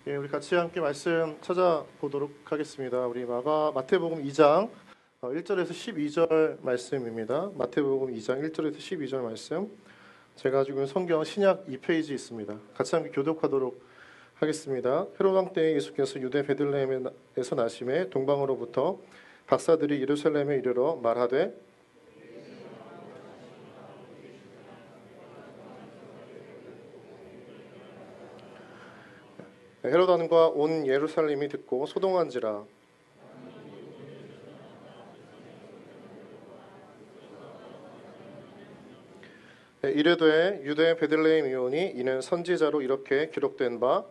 예, 우리 같이 함께 말씀 찾아보도록 하겠습니다. 우리 마태복음 2장 1절에서 12절 말씀입니다. 마태복음 2장 1절에서 12절 말씀. 제가 가지고 있는 성경 신약 2페이지 있습니다. 같이 함께 교독하도록 하겠습니다. 헤롯 왕 때에 예수께서 유대 베들레헴에서 나심에 동방으로부터 박사들이 예루살렘에 이르러 말하되 헤롯 왕과 온 예루살렘이 듣고 소동한지라. 이르되 유대 베들레헴이오니 이는 선지자로 이렇게 기록된 바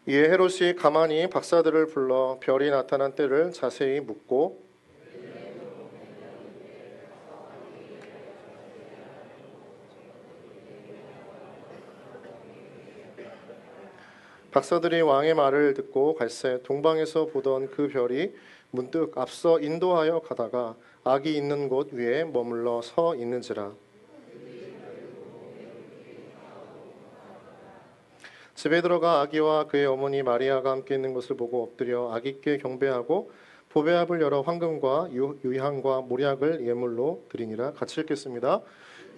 이에 헤롯이 가만히 박사들을 불러 별이 나타난 때를 자세히 묻고 박사들이 왕의 말을 듣고 갈새 동방에서 보던 그 별이 문득 앞서 인도하여 가다가 악이 있는 곳 위에 머물러 서 있는지라. 집에 들어가 아기와 그의 어머니 마리아가 함께 있는 것을 보고 엎드려 아기께 경배하고 보배압을 열어 황금과 유향과 모략을 예물로 드리니라. 같이 읽겠습니다.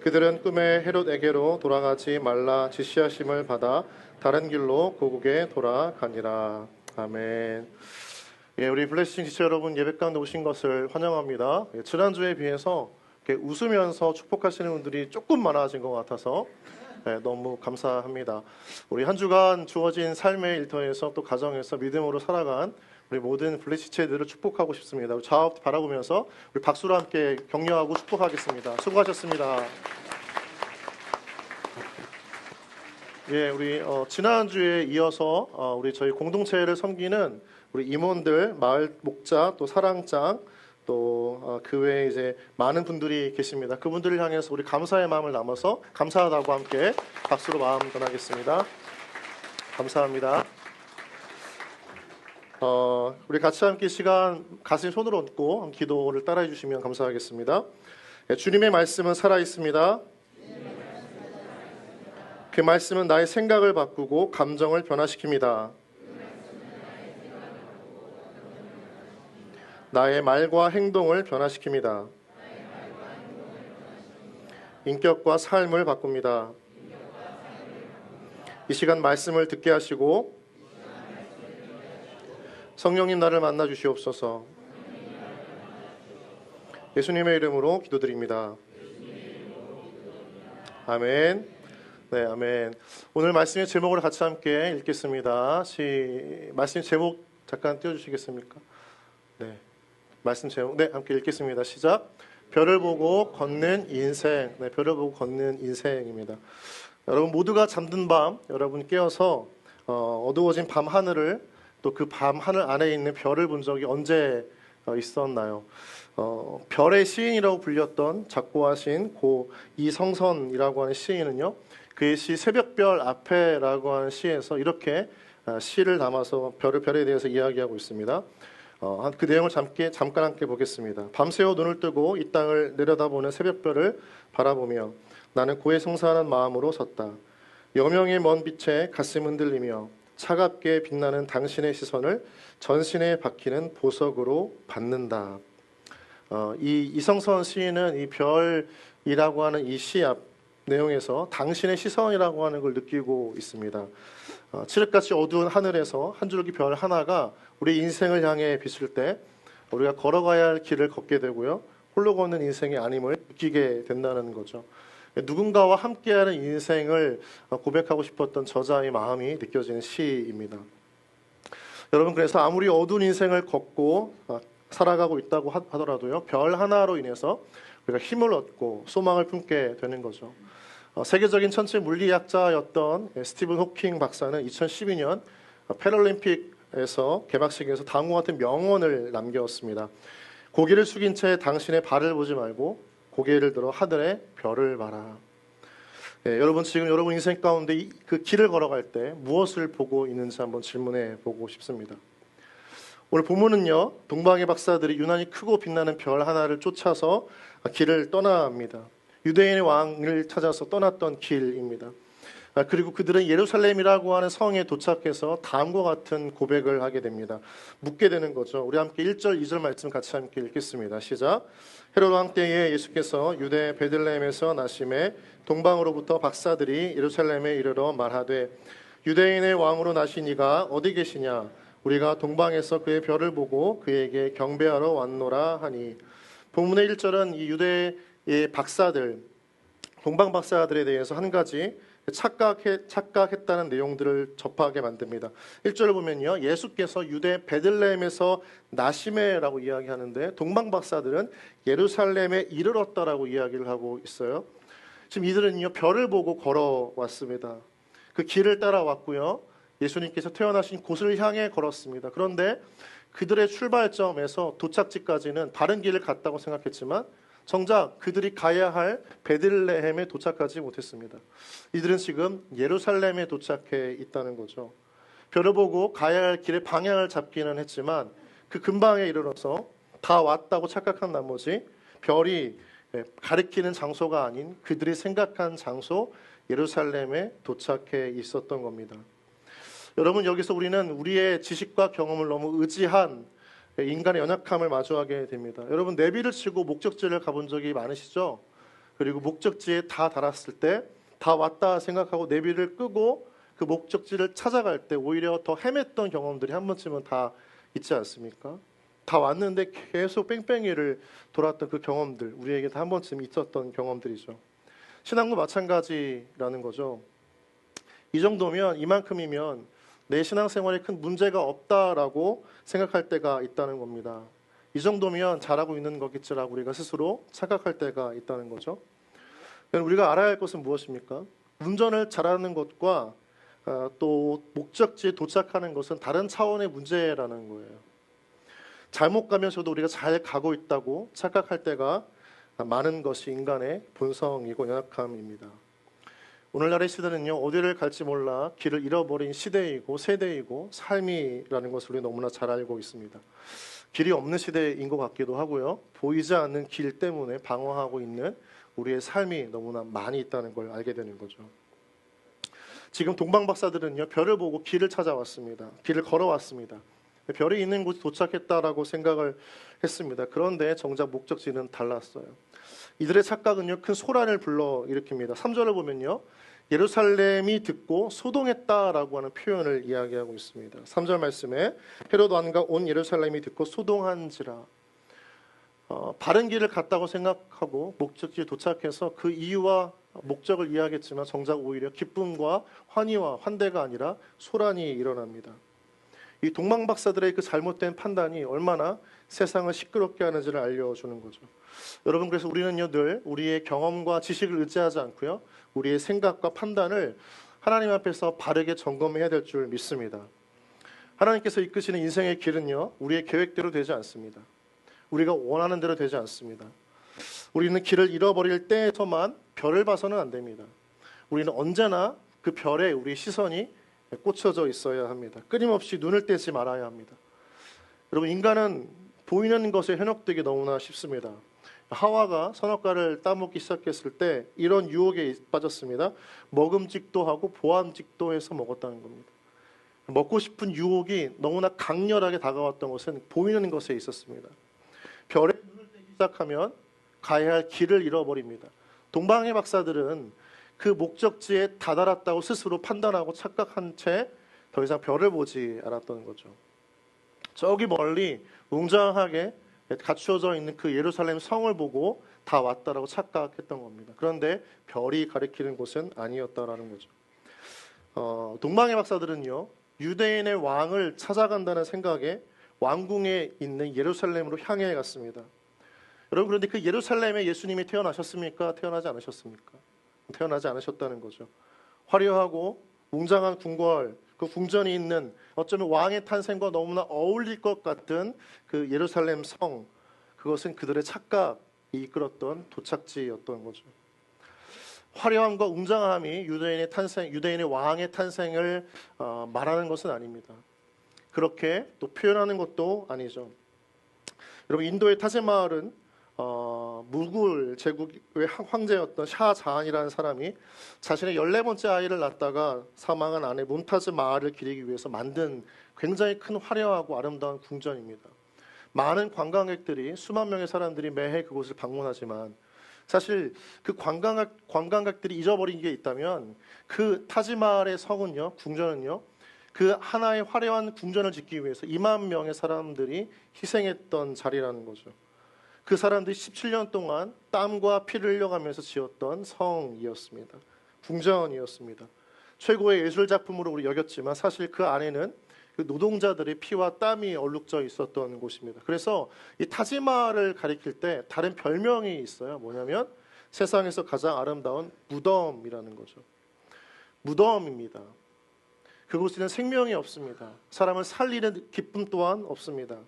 그들은 꿈에 헤롯에게로 돌아가지 말라 지시하심을 받아 다른 길로 고국에 돌아가니라. 아멘. 예, 우리 블레싱 지체 여러분 예배 가운데 오신 것을 환영합니다. 예, 지난주에 비해서 이렇게 웃으면서 축복하시는 분들이 조금 많아진 것 같아서 너무 감사합니다. 우리 한 주간 주어진 삶의 일터에서 또 가정에서 믿음으로 살아간 우리 모든 블레시체들을 축복하고 싶습니다. 우리 좌우 바라보면서 우리 박수로 함께 격려하고 축복하겠습니다. 수고하셨습니다. 예, 우리 지난주에 이어서 우리 저희 공동체를 섬기는 우리 임원들, 마을 목자, 또 사랑장, 또 그 외에 이제 많은 분들이 계십니다. 그분들을 향해서 우리 감사의 마음을 담아서 감사하다고 함께 박수로 마음 전하겠습니다. 감사합니다. 우리 같이 함께 시간 가슴 손으로 얹고 기도를 따라해 주시면 감사하겠습니다. 예, 주님의 말씀은 살아 있습니다. 그 말씀은 나의 생각을 바꾸고 감정을 변화시킵니다. 나의 말과 행동을 변화시킵니다. 인격과 삶을 바꿉니다. 이 시간 말씀을 듣게 하시고 성령님 나를 만나 주시옵소서. 예수님의 이름으로 기도드립니다. 아멘. 네, 아멘. 오늘 말씀의 제목을 같이 함께 읽겠습니다. 말씀 제목 잠깐 띄워주시겠습니까? 네. 말씀 제목, 네, 함께 읽겠습니다. 시작. 별을 보고 걷는 인생. 네, 별을 보고 걷는 인생입니다. 여러분 모두가 잠든 밤, 여러분 깨어서 어두워진 밤 하늘을 또 그 밤 하늘 안에 있는 별을 본 적이 언제 있었나요? 별의 시인이라고 불렸던 작고하신 고 이성선이라고 하는 시인은요, 그의 시 새벽별 앞에라고 하는 시에서 이렇게 시를 담아서 별에 대해서 이야기하고 있습니다. 그 내용을 잠깐 함께 보겠습니다. 밤새워 눈을 뜨고 이 땅을 내려다보는 새벽별을 바라보며 나는 고해성사하는 마음으로 섰다. 여명의 먼 빛에 가슴 흔들리며 차갑게 빛나는 당신의 시선을 전신에 박히는 보석으로 받는다. 이 이성선 시인은 이 별이라고 하는 이 시 앞 내용에서 당신의 시선이라고 하는 걸 느끼고 있습니다. 칠흑같이 어두운 하늘에서 한 줄기 별 하나가 우리 인생을 향해 비칠 때 우리가 걸어가야 할 길을 걷게 되고요, 홀로 걷는 인생이 아님을 느끼게 된다는 거죠. 누군가와 함께하는 인생을 고백하고 싶었던 저자의 마음이 느껴지는 시입니다. 여러분, 그래서 아무리 어두운 인생을 걷고 살아가고 있다고 하더라도요, 별 하나로 인해서 우리가 힘을 얻고 소망을 품게 되는 거죠. 세계적인 천체 물리학자였던 스티븐 호킹 박사는 2012년 패럴림픽에서 개막식에서 다음과 같은 명언을 남겼습니다. 고개를 숙인 채 당신의 발을 보지 말고 고개를 들어 하늘의 별을 봐라. 여러분 지금 여러분 인생 가운데 그 길을 걸어갈 때 무엇을 보고 있는지 한번 질문해 보고 싶습니다. 오늘 본문은요, 동방의 박사들이 유난히 크고 빛나는 별 하나를 쫓아서 길을 떠납니다. 유대인의 왕을 찾아서 떠났던 길입니다. 그리고 그들은 예루살렘이라고 하는 성에 도착해서 다음과 같은 고백을 하게 됩니다. 묻게 되는 거죠. 우리 함께 1절, 2절 말씀 같이 함께 읽겠습니다. 시작. 헤롯 왕 때에 예수께서 유대 베들레헴에서 나심에 동방으로부터 박사들이 예루살렘에 이르러 말하되 유대인의 왕으로 나신 이가 어디 계시냐? 우리가 동방에서 그의 별을 보고 그에게 경배하러 왔노라 하니. 본문의 1절은 이 유대의 박사들, 동방 박사들에 대해서 한 가지 착각했다는 내용들을 접하게 만듭니다. 1절을 보면요, 예수께서 유대 베들레헴에서 나시메라고 이야기하는데 동방 박사들은 예루살렘에 이르렀다라고 이야기를 하고 있어요. 지금 이들은요, 별을 보고 걸어왔습니다. 그 길을 따라왔고요, 예수님께서 태어나신 곳을 향해 걸었습니다. 그런데 그들의 출발점에서 도착지까지는 다른 길을 갔다고 생각했지만 정작 그들이 가야 할 베들레헴에 도착하지 못했습니다. 이들은 지금 예루살렘에 도착해 있다는 거죠. 별을 보고 가야 할 길의 방향을 잡기는 했지만 그 근방에 이르러서 다 왔다고 착각한 나머지 별이 가리키는 장소가 아닌 그들이 생각한 장소 예루살렘에 도착해 있었던 겁니다. 여러분, 여기서 우리는 우리의 지식과 경험을 너무 의지한 인간의 연약함을 마주하게 됩니다. 여러분, 내비를 치고 목적지를 가본 적이 많으시죠? 그리고 목적지에 다 달았을 때 다 왔다 생각하고 내비를 끄고 그 목적지를 찾아갈 때 오히려 더 헤맸던 경험들이 한 번쯤은 다 있지 않습니까? 다 왔는데 계속 뺑뺑이를 돌았던 그 경험들, 우리에게 다 한 번쯤 있었던 경험들이죠. 신앙도 마찬가지라는 거죠. 이 정도면, 이만큼이면 내 신앙생활에 큰 문제가 없다라고 생각할 때가 있다는 겁니다. 이 정도면 잘하고 있는 거겠지라고 우리가 스스로 착각할 때가 있다는 거죠. 우리가 알아야 할 것은 무엇입니까? 운전을 잘하는 것과 또 목적지에 도착하는 것은 다른 차원의 문제라는 거예요. 잘못 가면서도 우리가 잘 가고 있다고 착각할 때가 많은 것이 인간의 본성이고 연약함입니다. 오늘날의 시대는요, 어디를 갈지 몰라 길을 잃어버린 시대이고 세대이고 삶이라는 것을 우리 너무나 잘 알고 있습니다. 길이 없는 시대인 것 같기도 하고요, 보이지 않는 길 때문에 방황하고 있는 우리의 삶이 너무나 많이 있다는 걸 알게 되는 거죠. 지금 동방 박사들은요, 별을 보고 길을 찾아왔습니다. 길을 걸어왔습니다. 별이 있는 곳에 도착했다라고 생각을 했습니다. 그런데 정작 목적지는 달랐어요. 이들의 착각은요, 큰 소란을 불러일으킵니다. 3절을 보면요, 예루살렘이 듣고 소동했다라고 하는 표현을 이야기하고 있습니다. 3절 말씀에 헤롯 왕과 온 예루살렘이 듣고 소동한지라. 바른 길을 갔다고 생각하고 목적지에 도착해서 그 이유와 목적을 이야기했지만 정작 오히려 기쁨과 환희와 환대가 아니라 소란이 일어납니다. 이 동방 박사들의 그 잘못된 판단이 얼마나 세상을 시끄럽게 하는지를 알려주는 거죠. 여러분, 그래서 우리는요, 늘 우리의 경험과 지식을 의지하지 않고요, 우리의 생각과 판단을 하나님 앞에서 바르게 점검해야 될 줄 믿습니다. 하나님께서 이끄시는 인생의 길은요, 우리의 계획대로 되지 않습니다. 우리가 원하는 대로 되지 않습니다. 우리는 길을 잃어버릴 때에서만 별을 봐서는 안 됩니다. 우리는 언제나 그 별에 우리 시선이 꽂혀져 있어야 합니다. 끊임없이 눈을 떼지 말아야 합니다. 여러분, 인간은 보이는 것에 현혹되기 너무나 쉽습니다. 하와가 선악과를 따먹기 시작했을 때 이런 유혹에 빠졌습니다. 먹음직도 하고 보암직도 해서 먹었다는 겁니다. 먹고 싶은 유혹이 너무나 강렬하게 다가왔던 것은 보이는 것에 있었습니다. 별에 눈을 떼기 시작하면 가야 할 길을 잃어버립니다. 동방의 박사들은 그 목적지에 다다랐다고 스스로 판단하고 착각한 채 더 이상 별을 보지 않았던 거죠. 저기 멀리 웅장하게 갖추어져 있는 그 예루살렘 성을 보고 다 왔다라고 착각했던 겁니다. 그런데 별이 가리키는 곳은 아니었다라는 거죠. 동방의 박사들은요, 유대인의 왕을 찾아간다는 생각에 왕궁에 있는 예루살렘으로 향해 갔습니다. 여러분, 그런데 그 예루살렘에 예수님이 태어나셨습니까? 태어나지 않으셨습니까? 태어나지 않으셨다는 거죠. 화려하고 웅장한 궁궐, 그 궁전이 있는 어쩌면 왕의 탄생과 너무나 어울릴 것 같은 그 예루살렘 성, 그것은 그들의 착각이 이끌었던 도착지였던 거죠. 화려함과 웅장함이 유대인의 왕의 탄생을 말하는 것은 아닙니다. 그렇게 또 표현하는 것도 아니죠. 여러분, 인도의 타지마할은 무굴 제국의 황제였던 샤자한이라는 사람이 자신의 14번째 아이를 낳다가 사망한 아내 문타즈 마할을 기리기 위해서 만든 굉장히 큰 화려하고 아름다운 궁전입니다. 많은 관광객들이, 수만 명의 사람들이 매해 그곳을 방문하지만 사실 그 관광객들이 잊어버린 게 있다면 그 타지마할의 성은요, 궁전은요, 그 하나의 화려한 궁전을 짓기 위해서 2만 명의 사람들이 희생했던 자리라는 거죠. 그 사람들이 17년 동안 땀과 피를 흘려가면서 지었던 성이었습니다. 궁전이었습니다. 최고의 예술 작품으로 우리 여겼지만 사실 그 안에는 그 노동자들의 피와 땀이 얼룩져 있었던 곳입니다. 그래서 이 타지마할을 가리킬 때 다른 별명이 있어요. 뭐냐면 세상에서 가장 아름다운 무덤이라는 거죠. 무덤입니다. 그곳에는 생명이 없습니다. 사람을 살리는 기쁨 또한 없습니다.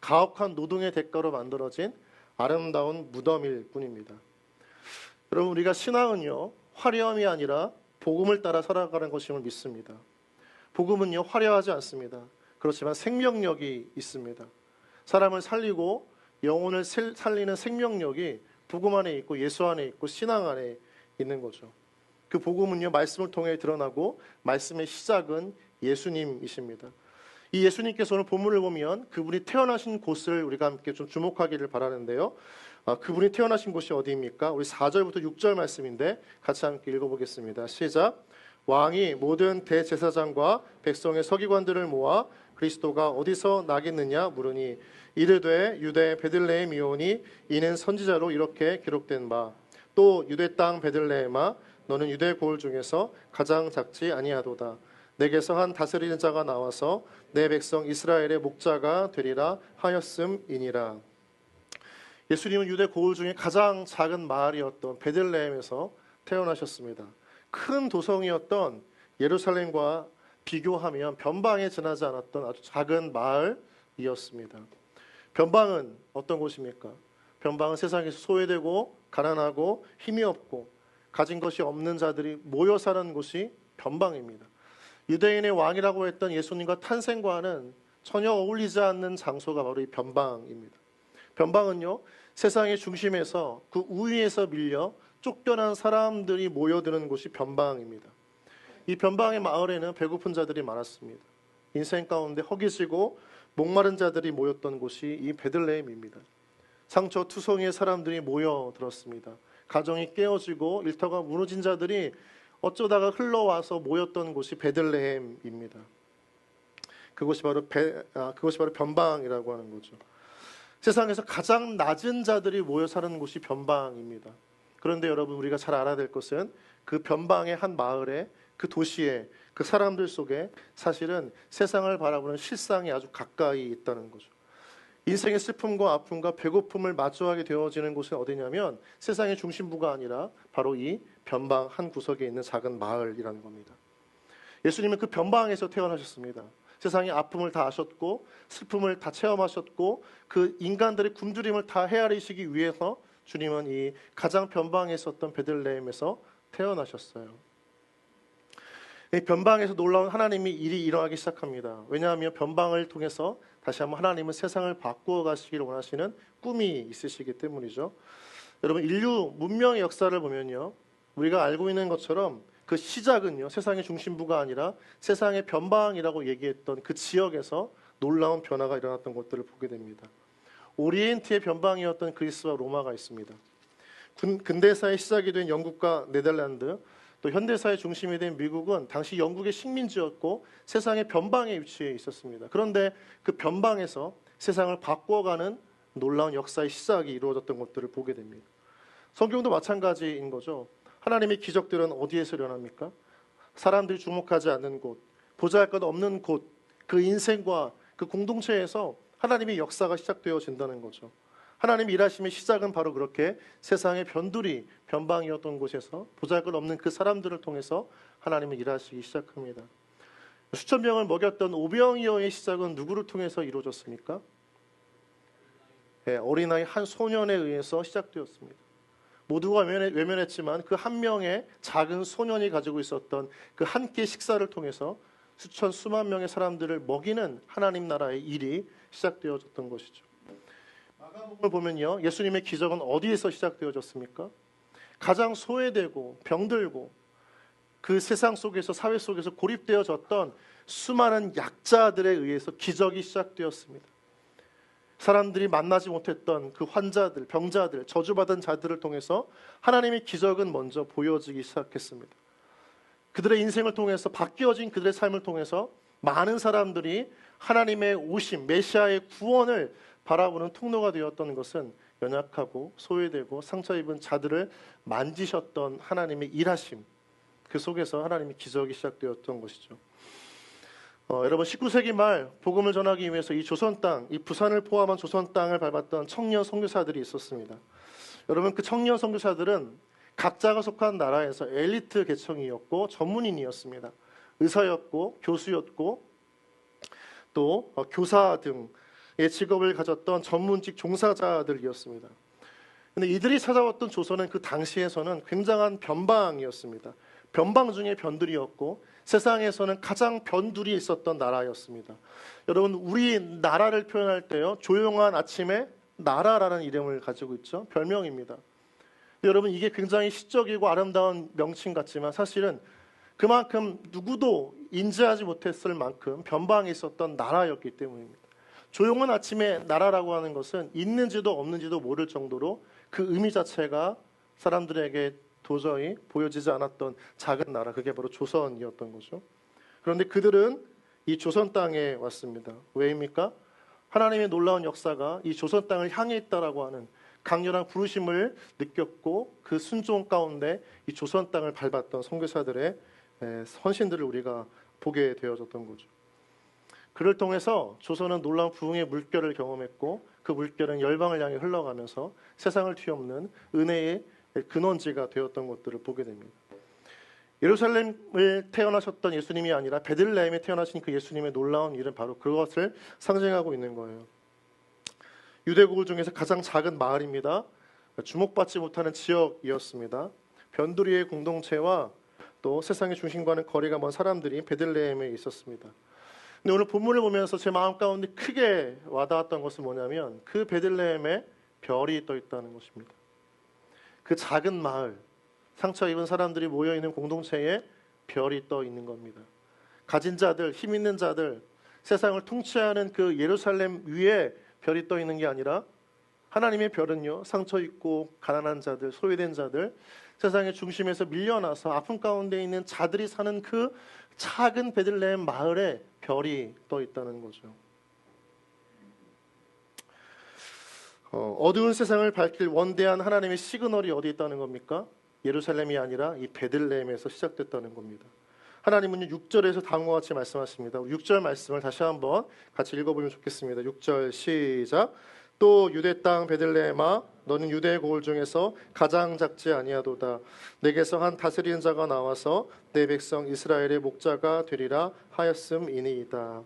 가혹한 노동의 대가로 만들어진 아름다운 무덤일 뿐입니다. 여러분, 우리가 신앙은요, 화려함이 아니라 복음을 따라 살아가는 것임을 믿습니다. 복음은요, 화려하지 않습니다. 그렇지만 생명력이 있습니다. 사람을 살리고 영혼을 살리는 생명력이 복음 안에 있고 예수 안에 있고 신앙 안에 있는 거죠. 그 복음은요, 말씀을 통해 드러나고 말씀의 시작은 예수님이십니다. 이 예수님께서 오늘 본문을 보면 그분이 태어나신 곳을 우리가 함께 좀 주목하기를 바라는데요. 그분이 태어나신 곳이 어디입니까? 우리 4절부터 6절 말씀인데 같이 함께 읽어보겠습니다. 시작. 왕이 모든 대제사장과 백성의 서기관들을 모아 그리스도가 어디서 나겠느냐 물으니 이르되 유대 베들레헴이오니 이는 선지자로 이렇게 기록된 바 또 유대 땅 베들레헴아 너는 유대 고을 중에서 가장 작지 아니하도다. 내게서 한 다스리는 자가 나와서 내 백성 이스라엘의 목자가 되리라 하였음이니라. 예수님은 유대 고을 중에 가장 작은 마을이었던 베들레헴에서 태어나셨습니다. 큰 도성이었던 예루살렘과 비교하면 변방에 지나지 않았던 아주 작은 마을이었습니다. 변방은 어떤 곳입니까? 변방은 세상에서 소외되고 가난하고 힘이 없고 가진 것이 없는 자들이 모여 사는 곳이 변방입니다. 유대인의 왕이라고 했던 예수님과 탄생과는 전혀 어울리지 않는 장소가 바로 이 변방입니다. 변방은요, 세상의 중심에서 그 우위에서 밀려 쫓겨난 사람들이 모여드는 곳이 변방입니다. 이 변방의 마을에는 배고픈 자들이 많았습니다. 인생 가운데 허기지고 목마른 자들이 모였던 곳이 이 베들레헴입니다. 상처투성이의 사람들이 모여들었습니다. 가정이 깨어지고 일터가 무너진 자들이 어쩌다가 흘러와서 모였던 곳이 베들레헴입니다. 그것이 바로 변방이라고 하는 거죠. 세상에서 가장 낮은 자들이 모여 사는 곳이 변방입니다. 그런데 여러분, 우리가 잘 알아야 될 것은 그 변방의 한 마을에, 그 도시에, 그 사람들 속에 사실은 세상을 바라보는 실상이 아주 가까이 있다는 거죠. 인생의 슬픔과 아픔과 배고픔을 마주하게 되어지는 곳은 어디냐면 세상의 중심부가 아니라 바로 이 변방 한 구석에 있는 작은 마을이라는 겁니다. 예수님은 그 변방에서 태어나셨습니다. 세상의 아픔을 다 아셨고 슬픔을 다 체험하셨고 그 인간들의 굶주림을 다 헤아리시기 위해서 주님은 이 가장 변방에 있었던 베들레헴에서 태어나셨어요. 이 변방에서 놀라운 하나님이 일이 일어나기 시작합니다. 왜냐하면 변방을 통해서 다시 한번 하나님은 세상을 바꾸어 가시기를 원하시는 꿈이 있으시기 때문이죠. 여러분, 인류 문명의 역사를 보면요, 우리가 알고 있는 것처럼 그 시작은요, 세상의 중심부가 아니라 세상의 변방이라고 얘기했던 그 지역에서 놀라운 변화가 일어났던 것들을 보게 됩니다. 오리엔트의 변방이었던 그리스와 로마가 있습니다. 근대사의 시작이 된 영국과 네덜란드, 또 현대사의 중심이 된 미국은 당시 영국의 식민지였고 세상의 변방에 위치해 있었습니다. 그런데 그 변방에서 세상을 바꿔가는 놀라운 역사의 시작이 이루어졌던 것들을 보게 됩니다. 성경도 마찬가지인 거죠. 하나님의 기적들은 어디에서 일어납니까? 사람들이 주목하지 않는 곳, 보잘것 없는 곳, 그 인생과 그 공동체에서 하나님의 역사가 시작되어진다는 거죠. 하나님의 일하심의 시작은 바로 그렇게 세상의 변두리, 변방이었던 곳에서 보잘것없는 그 사람들을 통해서 하나님은 일하시기 시작합니다. 수천 명을 먹였던 오병이어의 시작은 누구를 통해서 이루어졌습니까? 어린아이 한 소년에 의해서 시작되었습니다. 모두가 외면했지만 그 한 명의 작은 소년이 가지고 있었던 그 한 끼 식사를 통해서 수천 수만 명의 사람들을 먹이는 하나님 나라의 일이 시작되어졌던 것이죠. 마가복음을 보면요, 예수님의 기적은 어디에서 시작되어졌습니까? 가장 소외되고 병들고 그 세상 속에서, 사회 속에서 고립되어졌던 수많은 약자들에 의해서 기적이 시작되었습니다. 사람들이 만나지 못했던 그 환자들, 병자들, 저주받은 자들을 통해서 하나님의 기적은 먼저 보여지기 시작했습니다. 그들의 인생을 통해서, 바뀌어진 그들의 삶을 통해서 많은 사람들이 하나님의 오심, 메시아의 구원을 바라보는 통로가 되었던 것은 연약하고 소외되고 상처 입은 자들을 만지셨던 하나님의 일하심, 그 속에서 하나님의 기적이 시작되었던 것이죠. 여러분, 19세기 말 복음을 전하기 위해서 이 조선 땅, 이 부산을 포함한 조선 땅을 밟았던 청년 선교사들이 있었습니다. 여러분, 그 청년 선교사들은 각자가 속한 나라에서 엘리트 계층이었고 전문인이었습니다. 의사였고 교수였고 또 교사 등의 직업을 가졌던 전문직 종사자들이었습니다. 근데 이들이 찾아왔던 조선은 그 당시에서는 굉장한 변방이었습니다. 변방 중에 변두리였고 세상에서는 가장 변두리에 있었던 나라였습니다. 여러분, 우리 나라를 표현할 때요, 조용한 아침에 나라라는 이름을 가지고 있죠. 별명입니다. 여러분, 이게 굉장히 시적이고 아름다운 명칭 같지만 사실은 그만큼 누구도 인지하지 못했을 만큼 변방에 있었던 나라였기 때문입니다. 조용한 아침에 나라라고 하는 것은 있는지도 없는지도 모를 정도로 그 의미 자체가 사람들에게 도저히 보여지지 않았던 작은 나라, 그게 바로 조선이었던 거죠. 그런데 그들은 이 조선 땅에 왔습니다. 왜입니까? 하나님의 놀라운 역사가 이 조선 땅을 향해 있다라고 하는 강렬한 부르심을 느꼈고 그 순종 가운데 이 조선 땅을 밟았던 선교사들의 헌신들을 우리가 보게 되어졌던 거죠. 그를 통해서 조선은 놀라운 부흥의 물결을 경험했고 그 물결은 열방을 향해 흘러가면서 세상을 뒤엎는 은혜의 근원지가 되었던 것들을 보게 됩니다. 예루살렘을 태어나셨던 예수님이 아니라 베들레헴에 태어나신 그 예수님의 놀라운 일은 바로 그것을 상징하고 있는 거예요. 유대국을 중에서 가장 작은 마을입니다. 주목받지 못하는 지역이었습니다. 변두리의 공동체와 또 세상의 중심과는 거리가 먼 사람들이 베들레헴에 있었습니다. 근데 오늘 본문을 보면서 제 마음 가운데 크게 와닿았던 것은 뭐냐면 그 베들레헴에 별이 떠 있다는 것입니다. 그 작은 마을, 상처 입은 사람들이 모여있는 공동체에 별이 떠 있는 겁니다. 가진 자들, 힘 있는 자들, 세상을 통치하는 그 예루살렘 위에 별이 떠 있는 게 아니라 하나님의 별은요, 상처 입고 가난한 자들, 소외된 자들, 세상의 중심에서 밀려나서 아픔 가운데 있는 자들이 사는 그 작은 베들레헴 마을에 별이 떠 있다는 거죠. 어두운 세상을 밝힐 원대한 하나님의 시그널이 어디 있다는 겁니까? 예루살렘이 아니라 이 베들레헴에서 시작됐다는 겁니다. 하나님은 6절에서 다음과 같이 말씀하십니다. 6절 말씀을 다시 한번 같이 읽어보면 좋겠습니다. 6절 시작. 또 유대 땅 베들레헴아, 너는 유대의 고을 중에서 가장 작지 아니하도다. 내게서 한 다스리는 자가 나와서 내 백성 이스라엘의 목자가 되리라 하였음이니이다.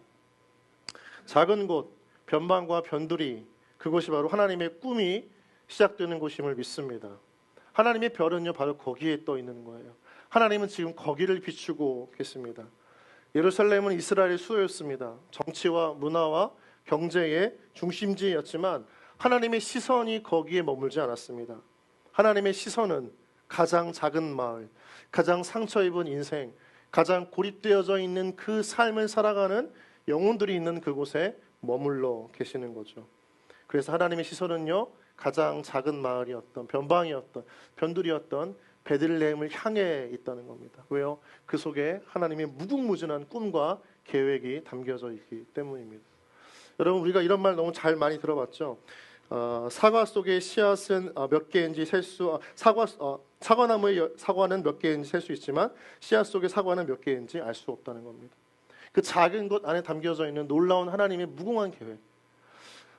작은 곳, 변방과 변두리, 그곳이 바로 하나님의 꿈이 시작되는 곳임을 믿습니다. 하나님의 별은요, 바로 거기에 떠 있는 거예요. 하나님은 지금 거기를 비추고 계십니다. 예루살렘은 이스라엘의 수도였습니다. 정치와 문화와 경제의 중심지였지만 하나님의 시선이 거기에 머물지 않았습니다. 하나님의 시선은 가장 작은 마을, 가장 상처 입은 인생, 가장 고립되어져 있는 그 삶을 살아가는 영혼들이 있는 그곳에 머물러 계시는 거죠. 그래서 하나님의 시선은요, 가장 작은 마을이었던, 변방이었던, 변두리였던 베들레헴을 향해 있다는 겁니다. 왜요? 그 속에 하나님의 무궁무진한 꿈과 계획이 담겨져 있기 때문입니다. 여러분, 우리가 이런 말 너무 잘 많이 들어봤죠. 사과 속의 씨앗은 몇 개인지 셀 수, 사과나무의 사과는 몇 개인지 셀 수 있지만 씨앗 속의 사과는 몇 개인지 알 수 없다는 겁니다. 그 작은 것 안에 담겨져 있는 놀라운 하나님의 무궁한 계획,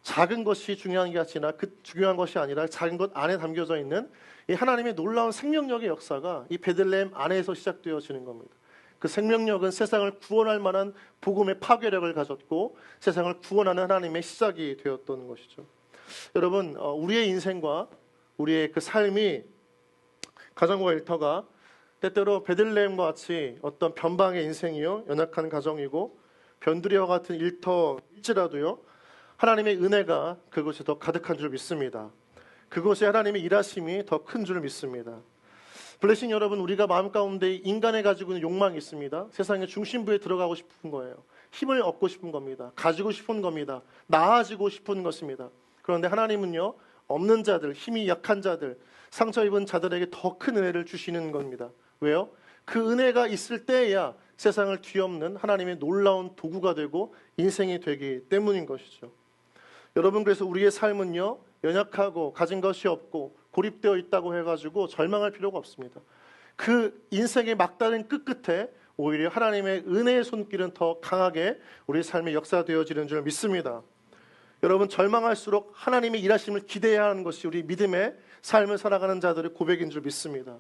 작은 것이 중요한 것이 아니라 작은 것 안에 담겨져 있는 이 하나님의 놀라운 생명력의 역사가 이 베들레헴 안에서 시작되어지는 겁니다. 그 생명력은 세상을 구원할 만한 복음의 파괴력을 가졌고 세상을 구원하는 하나님의 시작이 되었던 것이죠. 여러분, 우리의 인생과 우리의 그 삶이, 가정과 일터가 때때로 베들레헴과 같이 어떤 변방의 인생이요, 연약한 가정이고 변두리와 같은 일터일지라도요, 하나님의 은혜가 그곳에 더 가득한 줄 믿습니다. 그곳에 하나님의 일하심이 더 큰 줄 믿습니다. 블레싱 여러분, 우리가 마음 가운데 인간에 가지고 있는 욕망이 있습니다. 세상의 중심부에 들어가고 싶은 거예요. 힘을 얻고 싶은 겁니다. 가지고 싶은 겁니다. 나아지고 싶은 것입니다. 그런데 하나님은요, 없는 자들, 힘이 약한 자들, 상처 입은 자들에게 더 큰 은혜를 주시는 겁니다. 왜요? 그 은혜가 있을 때야 세상을 뒤엎는 하나님의 놀라운 도구가 되고 인생이 되기 때문인 것이죠. 여러분, 그래서 우리의 삶은요, 연약하고 가진 것이 없고 고립되어 있다고 해가지고 절망할 필요가 없습니다. 그 인생의 막다른 끝끝에 오히려 하나님의 은혜의 손길은 더 강하게 우리 삶에 역사되어지는 줄 믿습니다. 여러분, 절망할수록 하나님의 일하심을 기대해야 하는 것이 우리 믿음의 삶을 살아가는 자들의 고백인 줄 믿습니다.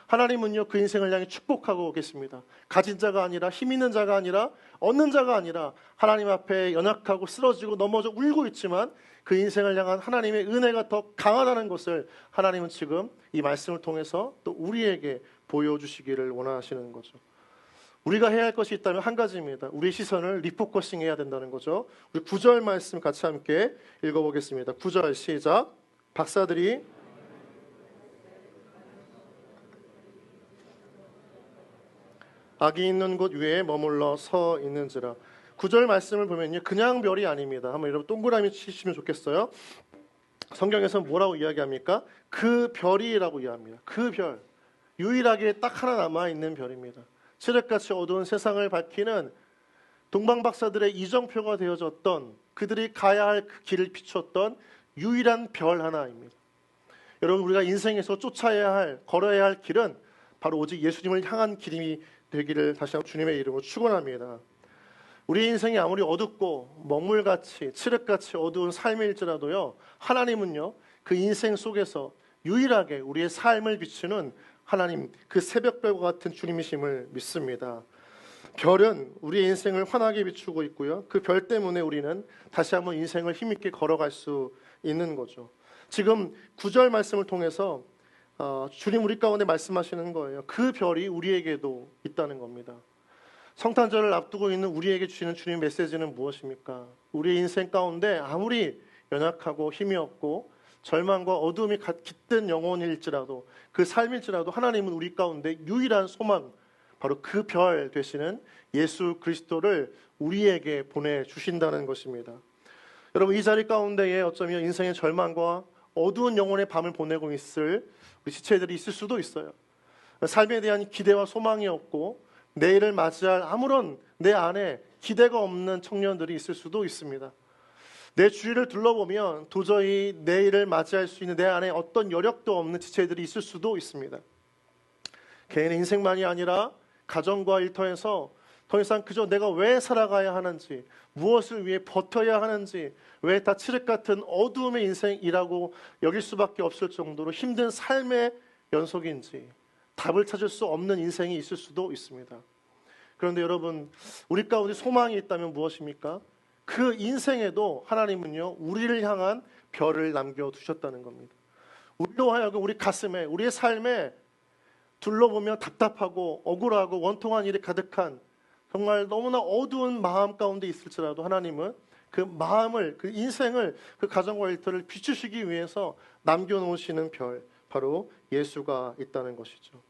하나님은요, 그 인생을 향해 축복하고 계십니다. 가진 자가 아니라, 힘 있는 자가 아니라, 얻는 자가 아니라 하나님 앞에 연약하고 쓰러지고 넘어져 울고 있지만 그 인생을 향한 하나님의 은혜가 더 강하다는 것을 하나님은 지금 이 말씀을 통해서 또 우리에게 보여주시기를 원하시는 거죠. 우리가 해야 할 것이 있다면 한 가지입니다. 우리의 시선을 리포커싱 해야 된다는 거죠. 우리 9절 말씀 같이 함께 읽어보겠습니다. 9절 시작. 박사들이 악이 있는 곳 위에 머물러 서 있는지라. 9절 말씀을 보면요, 그냥 별이 아닙니다. 한번 여러분 동그라미 치시면 좋겠어요. 성경에서 뭐라고 이야기합니까? 그 별이라고 이야기합니다. 그 별, 유일하게 딱 하나 남아있는 별입니다. 칠흑같이 어두운 세상을 밝히는 동방박사들의 이정표가 되어졌던, 그들이 가야 할 그 길을 비췄던 유일한 별 하나입니다. 여러분, 우리가 인생에서 쫓아야 할, 걸어야 할 길은 바로 오직 예수님을 향한 길이 되기를 다시 한번 주님의 이름으로 축원합니다. 우리 인생이 아무리 어둡고 먹물같이 칠흑같이 어두운 삶일지라도요, 하나님은요, 그 인생 속에서 유일하게 우리의 삶을 비추는 하나님, 그 새벽별과 같은 주님이심을 믿습니다. 별은 우리의 인생을 환하게 비추고 있고요, 그 별 때문에 우리는 다시 한번 인생을 힘있게 걸어갈 수 있는 거죠. 지금 9절 말씀을 통해서 주님 우리 가운데 말씀하시는 거예요. 그 별이 우리에게도 있다는 겁니다. 성탄절을 앞두고 있는 우리에게 주시는 주님의 메시지는 무엇입니까? 우리의 인생 가운데 아무리 연약하고 힘이 없고 절망과 어두움이 깃든 영혼일지라도, 그 삶일지라도 하나님은 우리 가운데 유일한 소망, 바로 그 별 되시는 예수 그리스도를 우리에게 보내주신다는 것입니다. 여러분, 이 자리 가운데에 어쩌면 인생의 절망과 어두운 영혼의 밤을 보내고 있을 우리 지체들이 있을 수도 있어요. 삶에 대한 기대와 소망이 없고 내일을 맞이할 아무런 내 안에 기대가 없는 청년들이 있을 수도 있습니다. 내 주위를 둘러보면 도저히 내일을 맞이할 수 있는 내 안에 어떤 여력도 없는 지체들이 있을 수도 있습니다. 개인의 인생만이 아니라 가정과 일터에서 더 이상 그저 내가 왜 살아가야 하는지, 무엇을 위해 버텨야 하는지, 왜 다 칠흑 같은 어두움의 인생이라고 여길 수밖에 없을 정도로 힘든 삶의 연속인지 답을 찾을 수 없는 인생이 있을 수도 있습니다. 그런데 여러분, 우리 가운데 소망이 있다면 무엇입니까? 그 인생에도 하나님은요, 우리를 향한 별을 남겨두셨다는 겁니다. 우리로 하여금 우리 가슴에, 우리의 삶에 둘러보면 답답하고 억울하고 원통한 일이 가득한 정말 너무나 어두운 마음 가운데 있을지라도 하나님은 그 마음을, 그 인생을, 그 가정과 일터를 비추시기 위해서 남겨놓으시는 별, 바로 예수가 있다는 것이죠.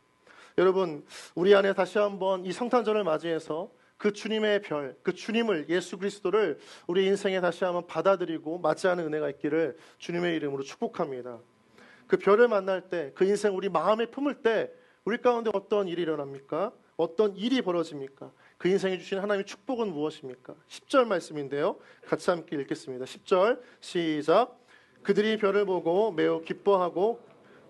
여러분, 우리 안에 다시 한번 이 성탄절을 맞이해서 그 주님의 별, 그 주님을, 예수 그리스도를 우리 인생에 다시 한번 받아들이고 맞이하는 은혜가 있기를 주님의 이름으로 축복합니다. 그 별을 만날 때, 그 인생 우리 마음에 품을 때 우리 가운데 어떤 일이 일어납니까? 어떤 일이 벌어집니까? 그 인생에 주신 하나님의 축복은 무엇입니까? 10절 말씀인데요, 같이 함께 읽겠습니다. 10절 시작. 그들이 별을 보고 매우 기뻐하고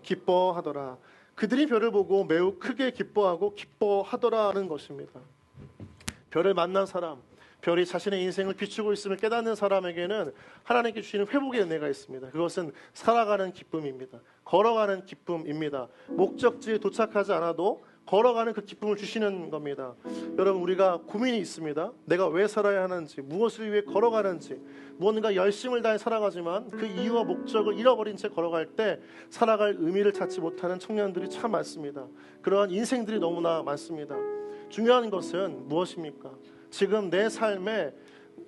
기뻐하더라. 그들이 별을 보고 매우 크게 기뻐하고 기뻐하더라는 것입니다. 별을 만난 사람, 별이 자신의 인생을 비추고 있음을 깨닫는 사람에게는 하나님께 주시는 회복의 은혜가 있습니다. 그것은 살아가는 기쁨입니다. 걸어가는 기쁨입니다. 목적지에 도착하지 않아도 걸어가는 그 기쁨을 주시는 겁니다. 여러분, 우리가 고민이 있습니다. 내가 왜 살아야 하는지, 무엇을 위해 걸어가는지, 무언가 열심을 다해 살아가지만 그 이유와 목적을 잃어버린 채 걸어갈 때 살아갈 의미를 찾지 못하는 청년들이 참 많습니다. 그러한 인생들이 너무나 많습니다. 중요한 것은 무엇입니까? 지금 내 삶에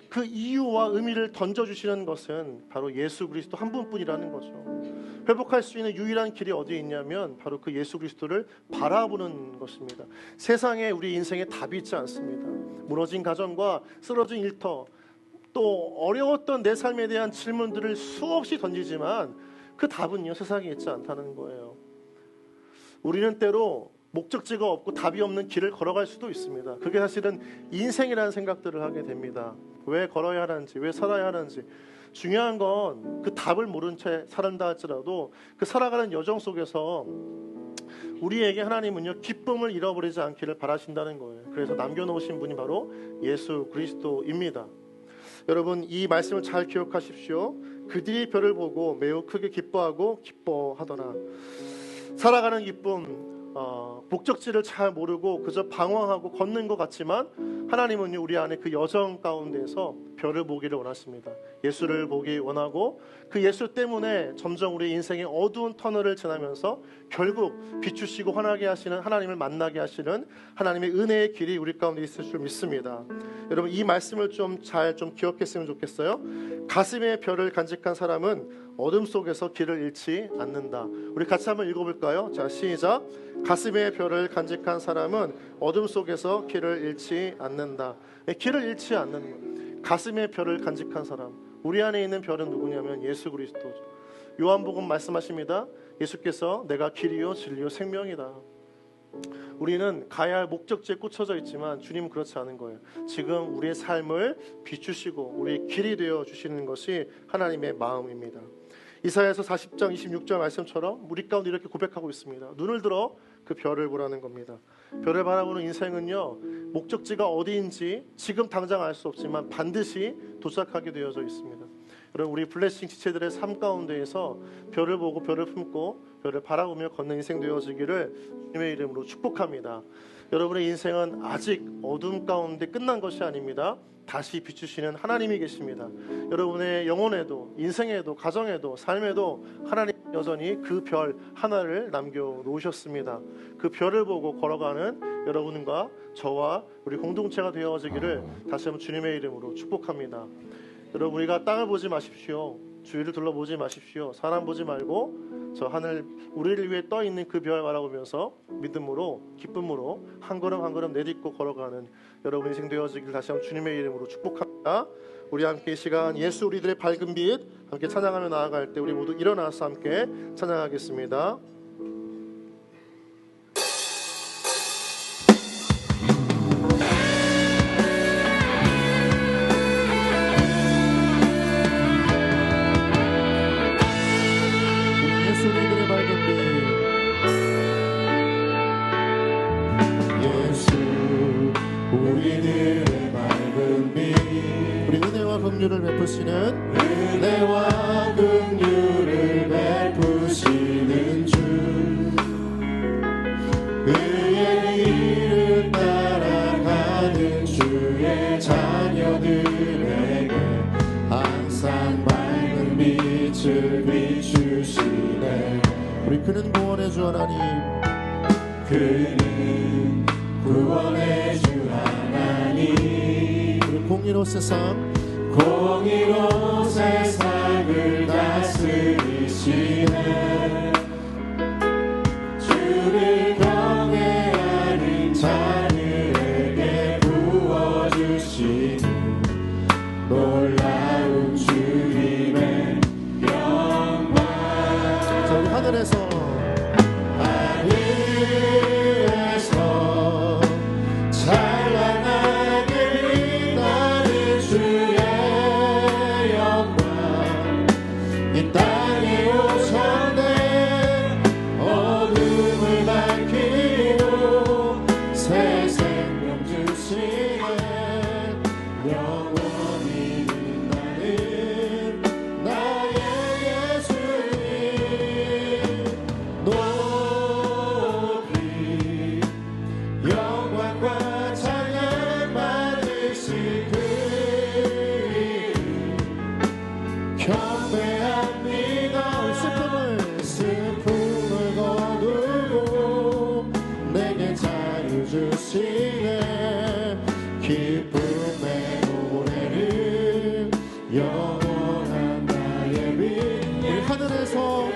그 이유와 의미를 던져주시는 것은 바로 예수 그리스도 한 분뿐이라는 거죠. 회복할 수 있는 유일한 길이 어디에 있냐면 바로 그 예수 그리스도를 바라보는 것입니다. 세상에 우리 인생에 답이 있지 않습니다. 무너진 가정과 쓰러진 일터, 또 어려웠던 내 삶에 대한 질문들을 수없이 던지지만 그 답은요, 세상에 있지 않다는 거예요. 우리는 때로 목적지가 없고 답이 없는 길을 걸어갈 수도 있습니다. 그게 사실은 인생이라는 생각들을 하게 됩니다. 왜 걸어야 하는지, 왜 살아야 하는지. 중요한 건 그 답을 모른 채 살한다 할지라도 그 살아가는 여정 속에서 우리에게 하나님은요, 기쁨을 잃어버리지 않기를 바라신다는 거예요. 그래서 남겨놓으신 분이 바로 예수 그리스도입니다. 여러분, 이 말씀을 잘 기억하십시오. 그들이 별을 보고 매우 크게 기뻐하고 기뻐하더라. 살아가는 기쁨, 목적지를 잘 모르고 그저 방황하고 걷는 것 같지만 하나님은요, 우리 안에 그 여정 가운데에서 별을 보기를 원하십니다. 예수를 보기 원하고 그 예수 때문에 점점 우리 인생의 어두운 터널을 지나면서 결국 비추시고 환하게 하시는 하나님을 만나게 하시는 하나님의 은혜의 길이 우리 가운데 있을 줄 믿습니다. 여러분, 이 말씀을 좀 잘 기억했으면 좋겠어요. 가슴에 별을 간직한 사람은 어둠 속에서 길을 잃지 않는다. 우리 같이 한번 읽어볼까요? 자, 시작. 가슴에 별을 간직한 사람은 어둠 속에서 길을 잃지 않는다. 길을 잃지 않는, 가슴에 별을 간직한 사람, 우리 안에 있는 별은 누구냐면 예수 그리스도죠. 요한복음 말씀하십니다. 예수께서 내가 길이요 진리요 생명이다. 우리는 가야 할 목적지에 꽂혀져 있지만 주님은 그렇지 않은 거예요. 지금 우리의 삶을 비추시고 우리의 길이 되어 주시는 것이 하나님의 마음입니다. 이사야서 40장 26절 말씀처럼 우리 가운데 이렇게 고백하고 있습니다. 눈을 들어 그 별을 보라는 겁니다. 별을 바라보는 인생은요, 목적지가 어디인지 지금 당장 알 수 없지만 반드시 도착하게 되어져 있습니다. 여러분, 우리 블레싱 지체들의 삶 가운데에서 별을 보고 별을 품고 별을 바라보며 걷는 인생 되어지기를 주님의 이름으로 축복합니다. 여러분의 인생은 아직 어둠 가운데 끝난 것이 아닙니다. 다시 비추시는 하나님이 계십니다. 여러분의 영혼에도, 인생에도, 가정에도, 삶에도 하나님 여전히 그 별 하나를 남겨놓으셨습니다. 그 별을 보고 걸어가는 여러분과 저와 우리 공동체가 되어지기를 다시 한번 주님의 이름으로 축복합니다. 여러분, 우리가 땅을 보지 마십시오. 주위를 둘러보지 마십시오. 사람 보지 말고 저 하늘, 우리를 위해 떠있는 그 별 바라보면서 믿음으로, 기쁨으로 한 걸음 한 걸음 내딛고 걸어가는 여러분 인생 되어지길 다시 한번 주님의 이름으로 축복합니다. 우리 함께 이 시간 예수 우리들의 밝은 빛 함께 찬양하며 나아갈 때 우리 모두 일어나서 함께 찬양하겠습니다. 긍휼을 베푸시는 은혜와 긍휼을 베푸시는 주, 그의 길을 따라가는 주의 자녀들에게 항상 밝은 빛을 비추시네. 우리 그는 구원의 주 하나님, 그는 구원의 주 하나님, 공의로 세상을 다스리시네. 주를 경외하는 자들에게 부어주시는 놀라운 주님의 영광. 자, 우리 하늘에서 영원히 빛나는 영원한 나의 빛. 우리 하늘에서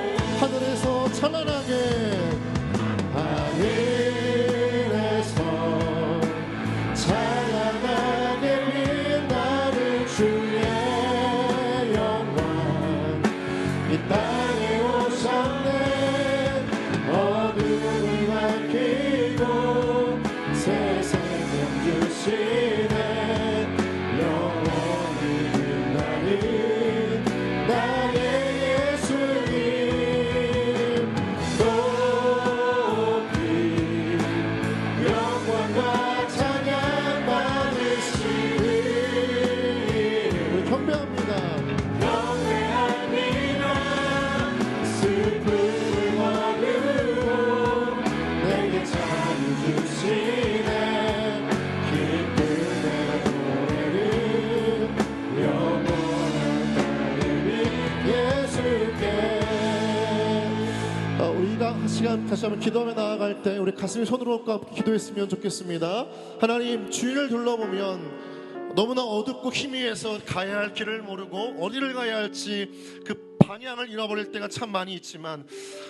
찬란하게 하늘에서 찬란하게 빛나는 주의 영광 이 땅에 오셨네. 어둠을 밝히고 새 생명 주시네. 영원히 빛나는 나의 예수님 높이 영광과 찬양 받으시니 우리 경배합니다. 경배합니다. 슬픔을 거두고 내게 자유 주시네. 기쁨의 노래를 영원한 나의 빛 예수께. 우리 이 시간 다시 한번 기도하며 나아갈 때 우리 가슴이 손으로 꽉 기도했으면 좋겠습니다. 하나님, 주위를 둘러보면 너무나 어둡고 희미해서 가야 할 길을 모르고 어디를 가야 할지 그 방향을 잃어버릴 때가 참 많이 있지만,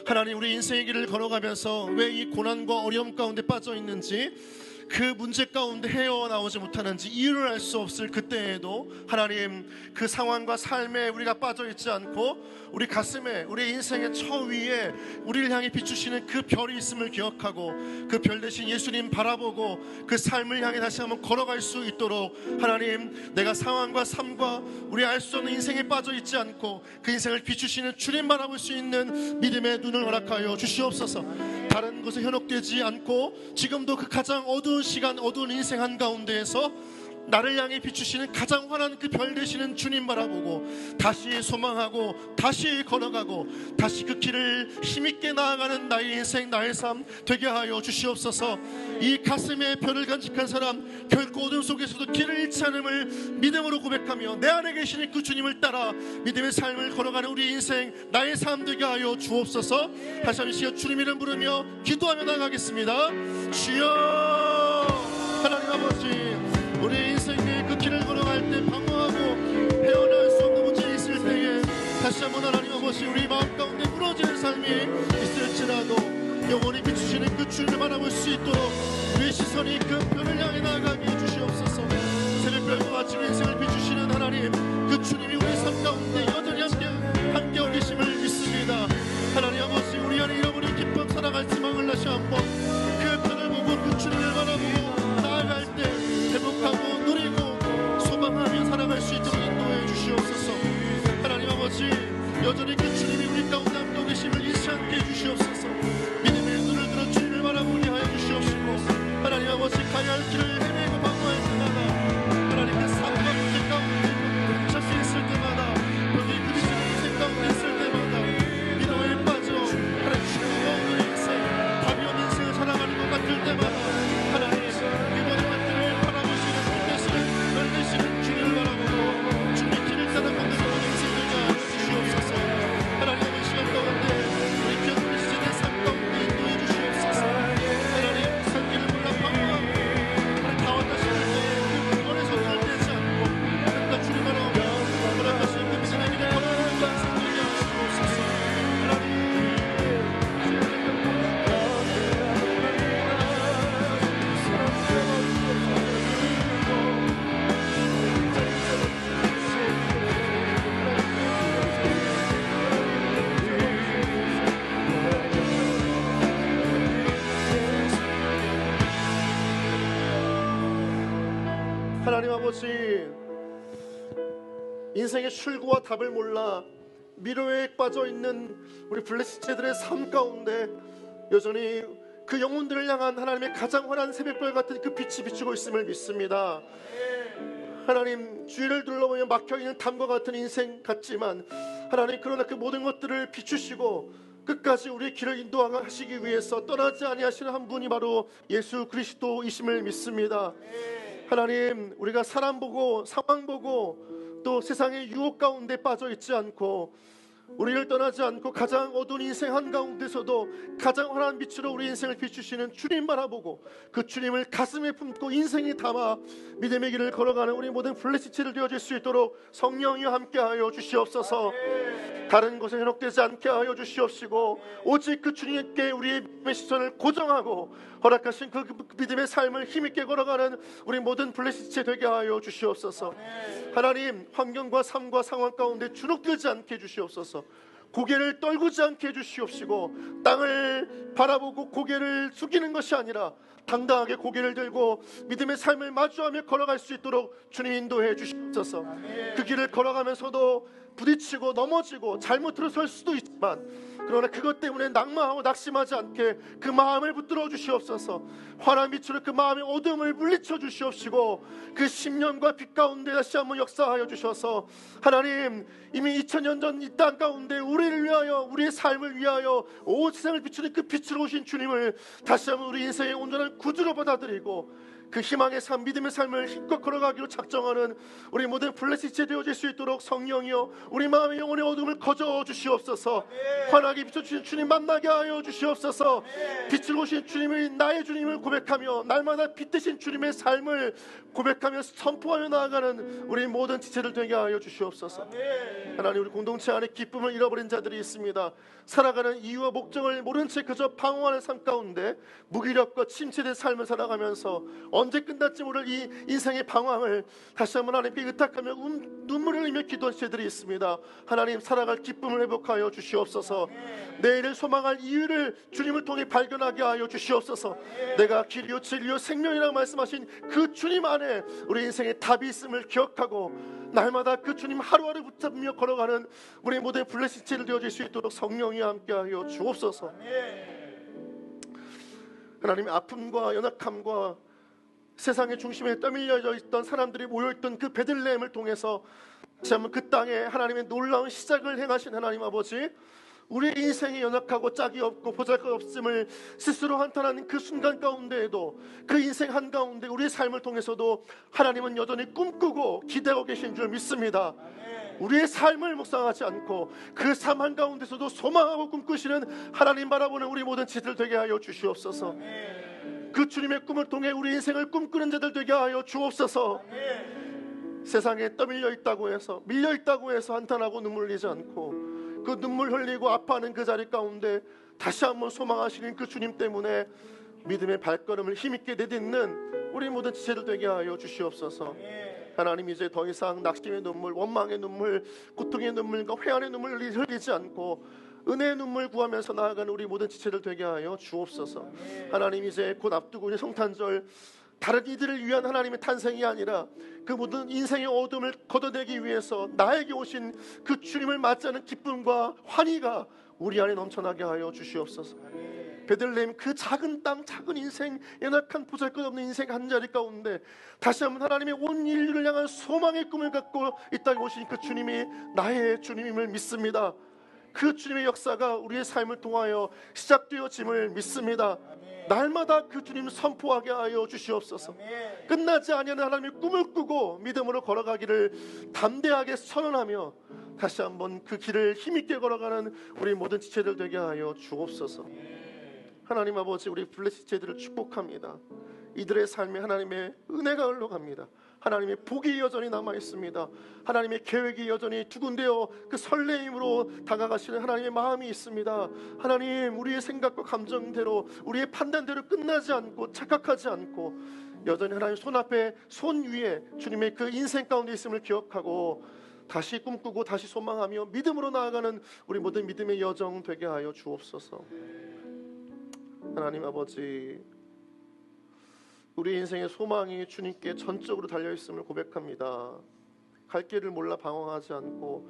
하나님, 우리 인생의 길을 걸어가면서 왜 이 고난과 어려움 가운데 빠져 있는지, 그 문제 가운데 헤어나오지 못하는지 이유를 알 수 없을 그때에도 하나님, 그 상황과 삶에 우리가 빠져 있지 않고 우리 가슴에, 우리 인생의 처 위에 우리를 향해 비추시는 그 별이 있음을 기억하고 그 별 대신 예수님 바라보고 그 삶을 향해 다시 한번 걸어갈 수 있도록, 하나님, 내가 상황과 삶과 우리 알 수 없는 인생에 빠져 있지 않고 그 인생을 비추시는 주님 바라볼 수 있는 믿음의 눈을 허락하여 주시옵소서. 다른 것에 현혹되지 않고 지금도 그 가장 어두운 시간, 어두운 인생 한가운데에서 나를 향해 비추시는 가장 환한 그 별 되시는 주님 바라보고 다시 소망하고 다시 걸어가고 다시 그 길을 힘있게 나아가는 나의 인생, 나의 삶 되게 하여 주시옵소서. 이 가슴에 별을 간직한 사람 결코 어둠 속에서도 길을 잃지 않음을 믿음으로 고백하며 내 안에 계시는 그 주님을 따라 믿음의 삶을 걸어가는 우리 인생, 나의 삶 되게 하여 주옵소서. 다시 한번 시간 주님 이름 부르며 기도하며 나가겠습니다. 주여, 하나님 아버지, 우리 인생의 그 길을 걸어갈 때 방황하고 헤어나올 수 없는 문제 있을 때에 다시 한번 하나님 아버지, 우리 마음 가운데 무너지는 삶이 있을지라도 영원히 비추시는 그 주님을 바라볼 수 있도록 우리의 시선이 그 별을 향해 나아가게 해주시옵소서. 새벽별과 같이 인생을 비추시는 하나님, 그 주님이 우리 삶 가운데 여전히 함께 계심을 믿습니다. 하나님 아버지, 우리 안에 잃어버린 기쁨, 살아갈 희망을 다시 한번 그 별을 보고 그 주님을 바라보고 나아갈 때 행복하고 누리고 소망하며 살아갈 수 있도록 인도해 주시옵소서. 하나님 아버지, 여전히 그 주님이 우리 가운데 함께 계심을 잊지 않게 해주시옵소서. 믿음의 눈을 들어 주님을 바라보게 하여 주시옵시고, 하나님 아버지, 가야 할 길을 헤매고 방황할 때마다 하나님의 삶과 문제 가운데 자신 있을 때마다 여기 그리스도의 인생 가운데 있을 때마다 미로에 빠져 하나님 주님과 없는 인생, 답이 없는 인생을 살아가는 것 같을 때마다 하나님 주님을 바라보고 주님의 길을 따라 걷는 그런 인생 되게 하여 주시옵소서. 하나님, 이 시간 가운데 우리 귀한 그리스도의 삶 가운데 인도해 주시옵소서. 하나님, 살 길을 몰라 방황하고 하나님 다 왔다 싶을 때에 그 불안에서 떨리지 않고 그러니까 주님 바라보며 허락하시는 그 믿음의 길에 걸어가는 그 인생 되게 하여 주시옵소서. 하나님 아버지, 인생의 출구와 답을 몰라 미로에 빠져있는 우리 블레시체들의 삶 가운데 여전히 그 영혼들을 향한 하나님의 가장 환한 새벽별 같은 그 빛이 비추고 있음을 믿습니다. 하나님, 주위를 둘러보며 막혀있는 담과 같은 인생 같지만 하나님, 그러나 그 모든 것들을 비추시고 끝까지 우리의 길을 인도하시기 위해서 떠나지 아니하시는 한 분이 바로 예수 그리스도이심을 믿습니다. 하나님, 우리가 사람 보고 상황 보고 또 세상의 유혹 가운데 빠져 있지 않고 우리를 떠나지 않고 가장 어두운 인생 한가운데서도 가장 환한 빛으로 우리 인생을 비추시는 주님 바라보고 그 주님을 가슴에 품고 인생에 담아 믿음의 길을 걸어가는 우리 모든 블레시치를 되어질 수 있도록 성령이여 함께하여 주시옵소서. 다른 곳에 현혹되지 않게 하여 주시옵시고 오직 그 주님께 우리의 믿음의 시선을 고정하고 허락하신 그 믿음의 삶을 힘있게 걸어가는 우리 모든 블레시치 되게 하여 주시옵소서. 하나님, 환경과 삶과 상황 가운데 주눅들지 않게 해주시옵소서. 고개를 떨구지 않게 해주시옵시고 땅을 바라보고 고개를 숙이는 것이 아니라 당당하게 고개를 들고 믿음의 삶을 마주하며 걸어갈 수 있도록 주님 인도해 주시옵소서. 그 길을 걸어가면서도 부딪히고 넘어지고 잘못 들어설 수도 있지만 그러나 그것 때문에 낙마하고 낙심하지 않게 그 마음을 붙들어 주시옵소서. 환한 빛으로 그 마음의 어둠을 물리쳐 주시옵시고 그 10년과 빛 가운데 다시 한번 역사하여 주셔서 하나님, 이미 2000년 전 이 땅 가운데 우리를 위하여 우리의 삶을 위하여 온 세상을 비추는 그 빛으로 오신 주님을 다시 한번 우리 인생의 온전한 구주로 받아들이고 그 희망의 삶, 믿음의 삶을 힘껏 걸어가기로 작정하는 우리 모든 블레시체 되어질 수 있도록 성령이여 우리 마음의 영혼의 어둠을 거저 주시옵소서. 환하게 비춰주신 주님 만나게 하여 주시옵소서. 빛을 오신 주님의 나의 주님을 고백하며 날마다 빛 되신 주님의 삶을 고백하며 선포하며 나아가는 우리 모든 지체들 되게 하여 주시옵소서. 하나님, 우리 공동체 안에 기쁨을 잃어버린 자들이 있습니다. 살아가는 이유와 목적을 모른 채 그저 방황하는 삶 가운데 무기력과 침체된 삶을 살아가면서 언제 끝날지 모를 이 인생의 방황을 다시 한번 하나님께 의탁하며 눈물을 흘리며 기도한 죄들이 있습니다. 하나님, 살아갈 기쁨을 회복하여 주시옵소서. 내일을 소망할 이유를 주님을 통해 발견하게 하여 주시옵소서. 내가 길이요 진리요 생명이라고 말씀하신 그 주님 안에 우리 인생의 답이 있음을 기억하고 날마다 그 주님 하루하루 붙잡으며 걸어가는 우리 모두의 블레시체를 되어질 수 있도록 성령이 함께하여 주옵소서. 하나님, 아픔과 연약함과 세상의 중심에 떠밀려져 있던 사람들이 모여있던 그 베들레헴을 통해서 다시 한번 그 땅에 하나님의 놀라운 시작을 행하신 하나님 아버지, 우리의 인생이 연약하고 짝이 없고 보잘것없음을 스스로 한탄하는 그 순간 가운데에도 그 인생 한가운데 우리의 삶을 통해서도 하나님은 여전히 꿈꾸고 기대하고 계신 줄 믿습니다. 우리의 삶을 묵상하지 않고 그 삶 한가운데서도 소망하고 꿈꾸시는 하나님 바라보는 우리 모든 지들 되게 하여 주시옵소서. 그 주님의 꿈을 통해 우리 인생을 꿈꾸는 자들 되게 하여 주옵소서. 세상에 떠밀려 있다고 해서 밀려 있다고 해서 한탄하고 눈물 흘리지 않고 그 눈물 흘리고 아파하는 그 자리 가운데 다시 한번 소망하시는 그 주님 때문에 믿음의 발걸음을 힘있게 내딛는 우리 모든 지체들 되게 하여 주시옵소서. 하나님, 이제 더 이상 낙심의 눈물, 원망의 눈물, 고통의 눈물과 회한의 눈물을 흘리지 않고 은혜의 눈물 구하면서 나아가는 우리 모든 지체들 되게 하여 주옵소서. 하나님, 이제 곧 앞두고 있는 성탄절, 다른 이들을 위한 하나님의 탄생이 아니라 그 모든 인생의 어둠을 걷어내기 위해서 나에게 오신 그 주님을 맞이하는 기쁨과 환희가 우리 안에 넘쳐나게 하여 주시옵소서. 베들레헴 그 작은 땅, 작은 인생, 연약한 보잘것없는 인생 한 자리 가운데 다시 한번 하나님의 온 인류를 향한 소망의 꿈을 갖고 이 땅에 오신 그 주님이 나의 주님임을 믿습니다. 그 주님의 역사가 우리의 삶을 통하여 시작되어짐을 믿습니다. 날마다 그 주님을 선포하게 하여 주시옵소서. 끝나지 아니하는 하나님의 꿈을 꾸고 믿음으로 걸어가기를 담대하게 선언하며 다시 한번 그 길을 힘있게 걸어가는 우리 모든 지체들 되게 하여 주옵소서. 하나님 아버지, 우리 블레시체들을 축복합니다. 이들의 삶에 하나님의 은혜가 흘러갑니다. 하나님의 복이 여전히 남아있습니다. 하나님의 계획이 여전히 두근대어 그 설레임으로 다가가시는 하나님의 마음이 있습니다. 하나님, 우리의 생각과 감정대로 우리의 판단대로 끝나지 않고 착각하지 않고 여전히 하나님 손앞에 손 위에 주님의 그 인생 가운데 있음을 기억하고 다시 꿈꾸고 다시 소망하며 믿음으로 나아가는 우리 모든 믿음의 여정 되게 하여 주옵소서. 하나님 아버지, 우리 인생의 소망이 주님께 전적으로 달려있음을 고백합니다. 갈 길을 몰라 방황하지 않고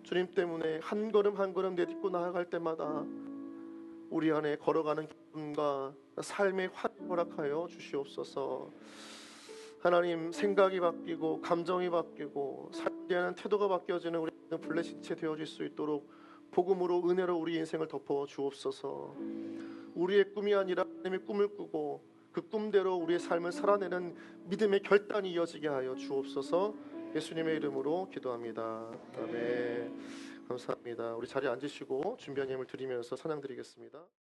주님 때문에 한 걸음 한 걸음 내딛고 나아갈 때마다 우리 안에 걸어가는 기쁨과 삶의 환희를 허락하여 주시옵소서. 하나님, 생각이 바뀌고 감정이 바뀌고 삶에 대한 태도가 바뀌어지는 우리 블레시체 되어질 수 있도록 복음으로 은혜로 우리 인생을 덮어 주옵소서. 우리의 꿈이 아니라 하나님의 꿈을 꾸고 그 꿈대로 우리의 삶을 살아내는 믿음의 결단이 이어지게 하여 주옵소서. 예수님의 이름으로 기도합니다. 아멘. 감사합니다. 우리 자리에 앉으시고 준비한 예물 드리면서 찬양 드리겠습니다.